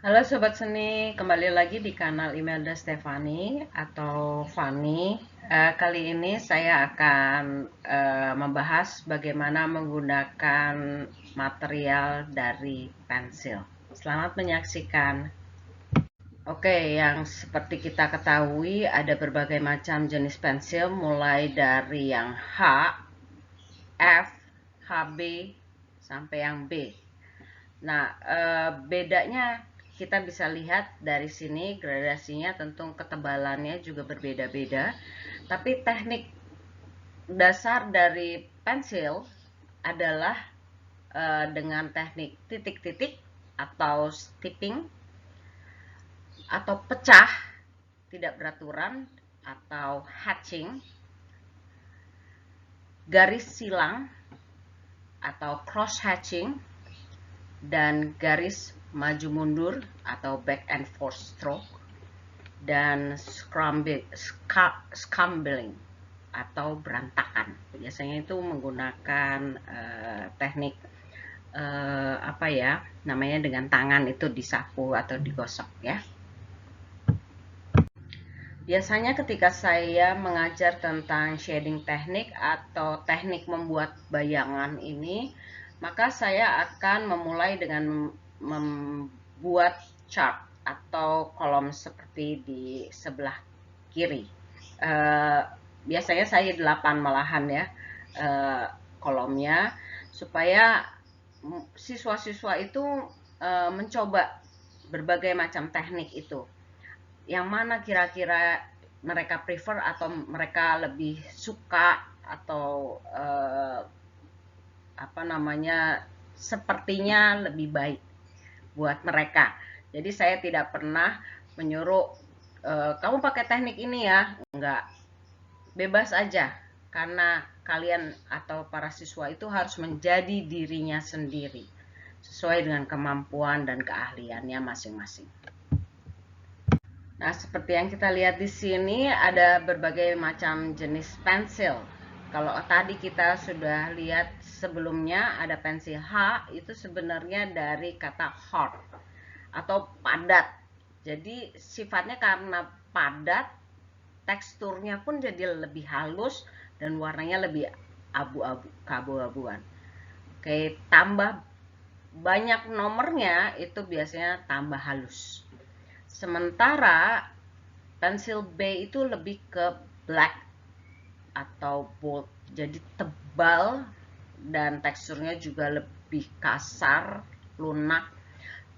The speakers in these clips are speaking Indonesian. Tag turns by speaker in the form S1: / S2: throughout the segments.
S1: Halo Sobat Seni, kembali lagi di kanal Imelda Stefani atau Fani. Kali ini saya akan membahas bagaimana menggunakan material dari pensil. Selamat menyaksikan. Oke, yang seperti kita ketahui ada berbagai macam jenis pensil mulai dari yang H, F, HB, sampai yang B. Nah, bedanya kita bisa lihat dari sini gradasinya, tentu ketebalannya juga berbeda-beda. Tapi teknik dasar dari pensil adalah dengan teknik titik-titik atau stipping atau pecah tidak beraturan atau hatching, garis silang atau cross hatching, dan garis maju mundur atau back and forth stroke, dan scrambling atau berantakan. Biasanya itu menggunakan teknik apa ya namanya, dengan tangan itu disapu atau digosok ya. Biasanya ketika saya mengajar tentang shading teknik atau teknik membuat bayangan ini, maka saya akan memulai dengan membuat chart atau kolom seperti di sebelah kiri. Biasanya saya 8 malahan ya kolomnya, supaya siswa-siswa itu mencoba berbagai macam teknik itu. Yang mana kira-kira mereka prefer atau mereka lebih suka atau apa namanya, sepertinya lebih baik buat mereka. Jadi saya tidak pernah menyuruh kamu pakai teknik ini ya, enggak, bebas aja, karena kalian atau para siswa itu harus menjadi dirinya sendiri sesuai dengan kemampuan dan keahliannya masing-masing. Nah, seperti yang kita lihat di sini ada berbagai macam jenis pensil. Kalau tadi kita sudah lihat sebelumnya ada pensil H, itu sebenarnya dari kata hard atau padat. Jadi sifatnya karena padat, teksturnya pun jadi lebih halus dan warnanya lebih abu-abu, keabu-abuan. Oke, tambah banyak nomornya itu biasanya tambah halus. Sementara pensil B itu lebih ke black atau bold, jadi tebal dan teksturnya juga lebih kasar, lunak.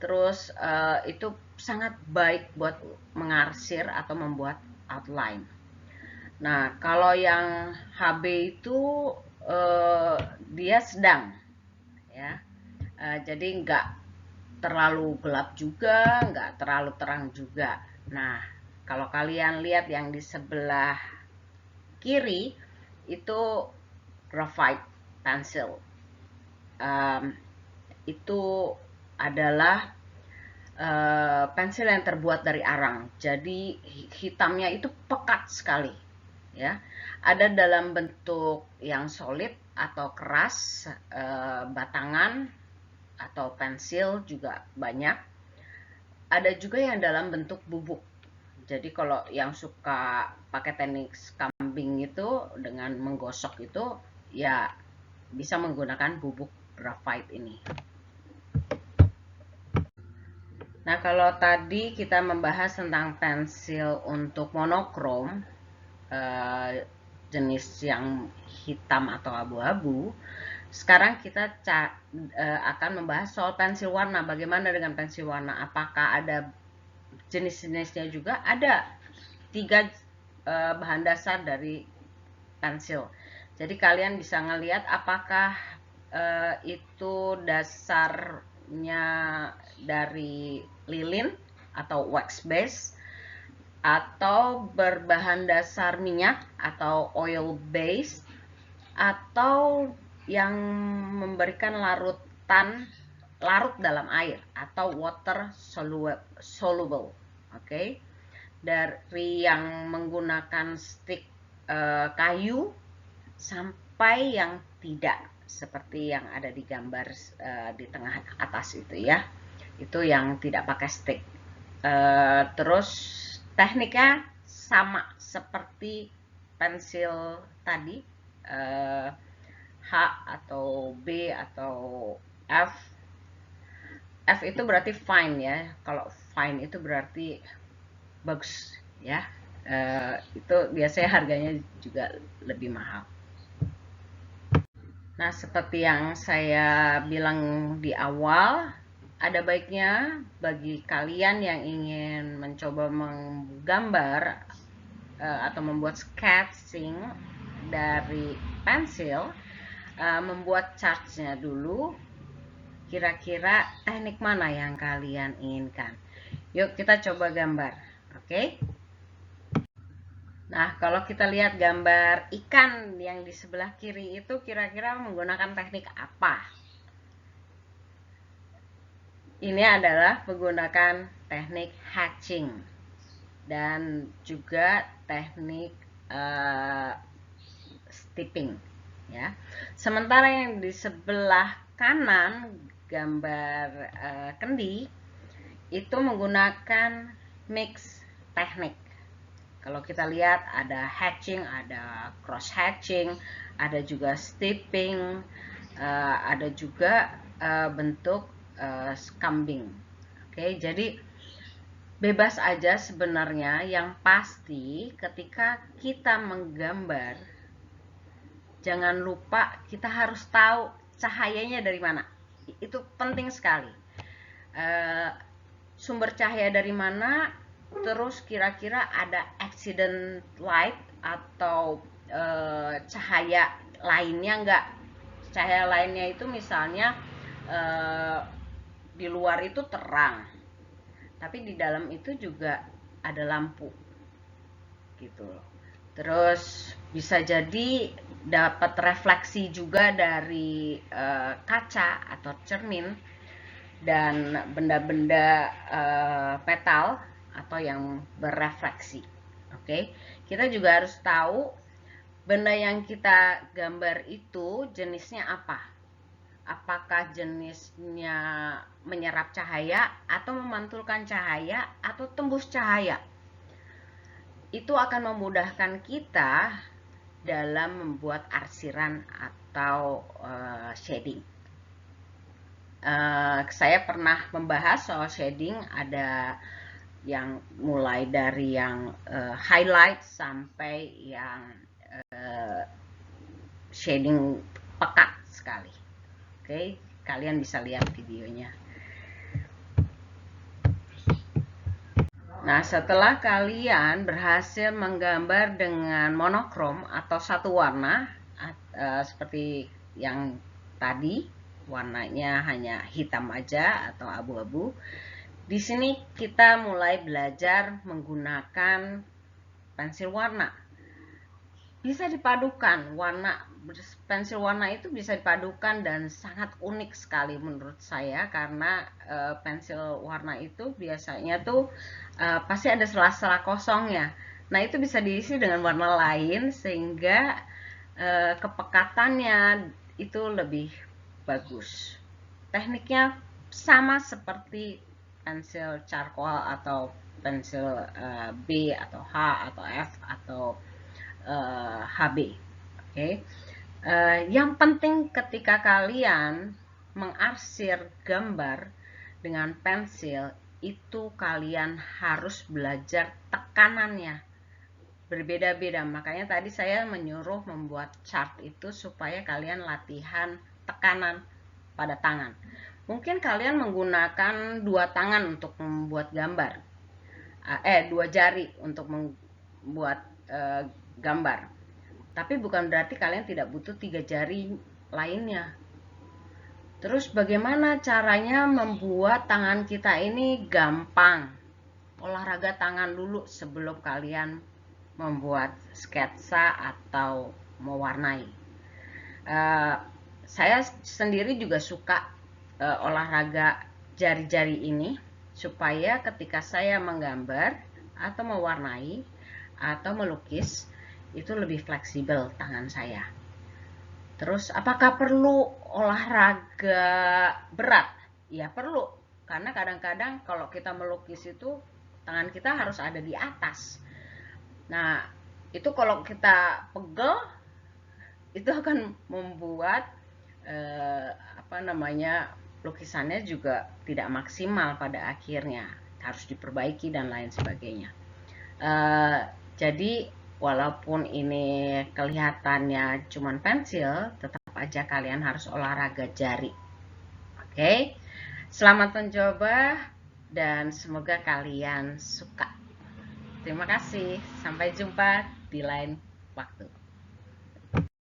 S1: Terus itu sangat baik buat mengarsir atau membuat outline. Nah, kalau yang HB itu dia sedang ya, jadi nggak terlalu gelap juga, nggak terlalu terang juga. Nah, kalau kalian lihat yang di sebelah kiri itu graphite pencil. Itu adalah pensil yang terbuat dari arang. Jadi hitamnya itu pekat sekali ya. Ada dalam bentuk yang solid atau keras, batangan atau pensil juga banyak. Ada juga yang dalam bentuk bubuk. Jadi kalau yang suka pakai teknik kambing itu dengan menggosok itu ya bisa menggunakan bubuk graphite ini. Nah, kalau tadi kita membahas tentang pensil untuk monokrom, jenis yang hitam atau abu-abu, sekarang kita akan membahas soal pensil warna. Bagaimana dengan pensil warna? Apakah ada jenis-jenisnya juga? Ada 3 bahan dasar dari pensil. Jadi kalian bisa ngelihat apakah itu dasarnya dari lilin atau wax base, atau berbahan dasar minyak atau oil base, atau yang memberikan larut dalam air atau water soluble. Oke. Dari yang menggunakan stick kayu sampai yang tidak, seperti yang ada di gambar di tengah atas itu ya. Itu yang tidak pakai stick. Terus tekniknya sama seperti pensil tadi, H atau B atau F. F itu berarti fine ya. Kalau fine itu berarti bagus ya. Itu biasanya harganya juga lebih mahal. Nah, seperti yang saya bilang di awal, ada baiknya bagi kalian yang ingin mencoba menggambar atau membuat sketching dari pensil, membuat chartnya dulu. Kira-kira teknik mana yang kalian inginkan? Yuk kita coba gambar, oke? Nah, kalau kita lihat gambar ikan yang di sebelah kiri itu kira-kira menggunakan teknik apa? Ini adalah menggunakan teknik hatching dan juga teknik steeping ya. Sementara yang di sebelah kanan gambar kendi itu menggunakan mix teknik. Kalau kita lihat ada hatching, ada cross hatching, ada juga steeping, ada juga bentuk scumbing. Oke, jadi bebas aja sebenarnya. Yang pasti ketika kita menggambar, jangan lupa kita harus tahu cahayanya dari mana. Itu penting sekali. Sumber cahaya dari mana, terus kira-kira ada accident light atau cahaya lainnya enggak. Cahaya lainnya itu misalnya di luar itu terang, tapi di dalam itu juga ada lampu gitu. Terus bisa jadi dapat refleksi juga dari kaca atau cermin dan benda-benda metal atau yang berefleksi. Oke, kita juga harus tahu benda yang kita gambar itu jenisnya apa. Apakah jenisnya menyerap cahaya atau memantulkan cahaya atau tembus cahaya. Itu akan memudahkan kita dalam membuat arsiran atau shading. Saya pernah membahas soal shading, ada yang mulai dari yang highlight sampai yang shading pekat sekali. Oke, kalian bisa lihat videonya. Nah, setelah kalian berhasil menggambar dengan monokrom atau satu warna, seperti yang tadi, warnanya hanya hitam aja atau abu-abu. Di sini kita mulai belajar menggunakan pensil warna. Bisa dipadukan, pensil warna itu bisa dipadukan dan sangat unik sekali menurut saya, karena pensil warna itu biasanya tuh pasti ada sela-sela kosongnya. Nah, itu bisa diisi dengan warna lain sehingga kepekatannya itu lebih bagus. Tekniknya sama seperti pensil charcoal atau pensil B atau H atau F atau HB. Oke. Yang penting ketika kalian mengarsir gambar dengan pensil itu kalian harus belajar tekanannya. Berbeda-beda, makanya tadi saya menyuruh membuat chart itu supaya kalian latihan tekanan pada tangan. Mungkin kalian menggunakan dua tangan untuk membuat gambar, dua jari untuk membuat gambar, tapi bukan berarti kalian tidak butuh 3 jari lainnya. Terus bagaimana caranya membuat tangan kita ini gampang? Olahraga tangan dulu sebelum kalian membuat sketsa atau mewarnai. Saya sendiri juga suka olahraga jari-jari ini supaya ketika saya menggambar atau mewarnai atau melukis itu lebih fleksibel tangan saya. Terus apakah perlu olahraga berat? Ya perlu. karena kadang-kadang kalau kita melukis itu tangan kita harus ada di atas. Nah, itu kalau kita pegel itu akan membuat lukisannya juga tidak maksimal pada akhirnya, harus diperbaiki dan lain sebagainya. Jadi walaupun ini kelihatannya cuman pensil, tetap aja kalian harus olahraga jari. Oke, selamat mencoba dan semoga kalian suka. Terima kasih, sampai jumpa di lain waktu.